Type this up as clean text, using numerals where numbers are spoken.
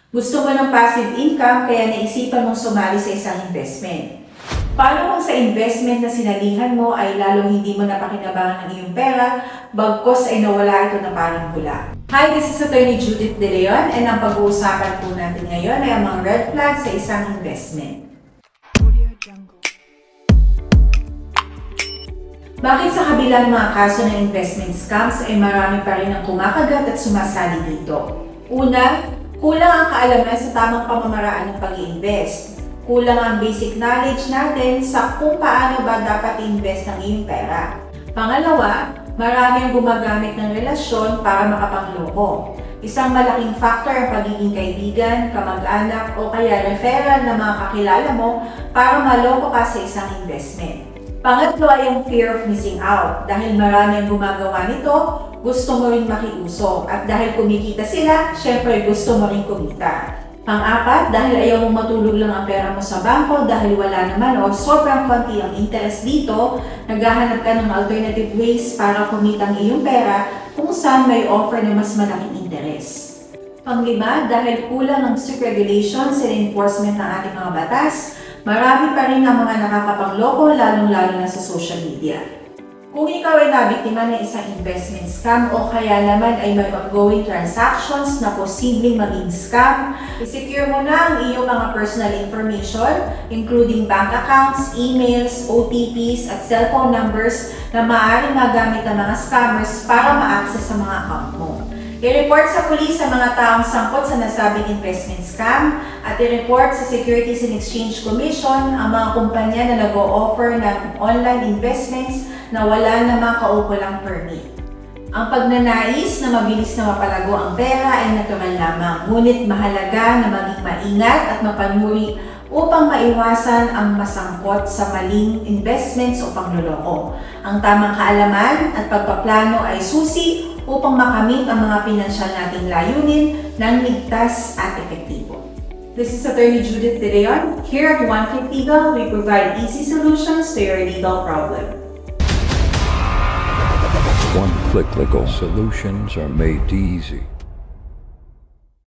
Gusto mo ng passive income kaya naisipan mong sumali sa isang investment. Paano kung sa investment na sinalihan mo ay lalong hindi mo napakinabangan ng iyong pera, bagkos ay nawala ito na parang bula? Hi, this is Attorney Judith De Leon and ang pag-uusapan po natin ngayon ay ang mga red flags sa isang investment. Bakit sa kabilang mga kaso ng investment scams ay marami pa rin ang kumakagat at sumasali dito? Una, kulang ang kaalaman sa tamang pamamaraan ng pag-i-invest. Kulang ang basic knowledge natin sa kung paano ba dapat i-invest ang iyong pera. Pangalawa, marami ang gumagamit ng relasyon para makapangloko. Isang malaking factor ang pagiging kaibigan, kamag-anak o kaya referral ng mga kakilala mo para maloko ka sa isang investment. Pangatlo ay ang fear of missing out. Dahil marami ang gumagawa nito, gusto mo rin makiusok. At dahil kumikita sila, syempre gusto mo rin kumita. Pang-apat, dahil ayaw mong matulog lang ang pera mo sa bangko dahil wala naman o sobrang konti ang interest dito, naghahanap ka ng alternative ways para kumita ang iyong pera kung saan may offer na mas malaking interest. Pang-lima, dahil kulang ang strict regulations and enforcement ng ating mga batas, marami pa rin ang mga nakakapangloko lalong-lalo na sa social media. Kung ikaw ay nabiktima ng isang investment scam o kaya naman ay may ongoing transactions na posibleng maging scam, i-secure mo na ang iyong mga personal information, including bank accounts, emails, OTPs at cellphone numbers na maaaring magamit ng mga scammers para ma-access sa mga account mo. I-report sa pulis ang mga taong sangkot sa nasabing investment scam at i-report sa Securities and Exchange Commission ang mga kumpanya na nag-o-offer ng online investments na wala namang kaukulang permit. Ang pagnanais na mabilis na mapalago ang pera ay natural lamang, ngunit mahalaga na maging maingat at mapanuri upang maiwasan ang masangkot sa maling investments o pangloloko. Ang tamang kaalaman at pagpaplano ay susi upang makamit ang mga pinansyal nating layunin ng ligtas at epektibo. This is Attorney Judith De Leon. Here at One Click Legal, we provide easy solutions to your legal problem. One Click Legal solutions are made easy.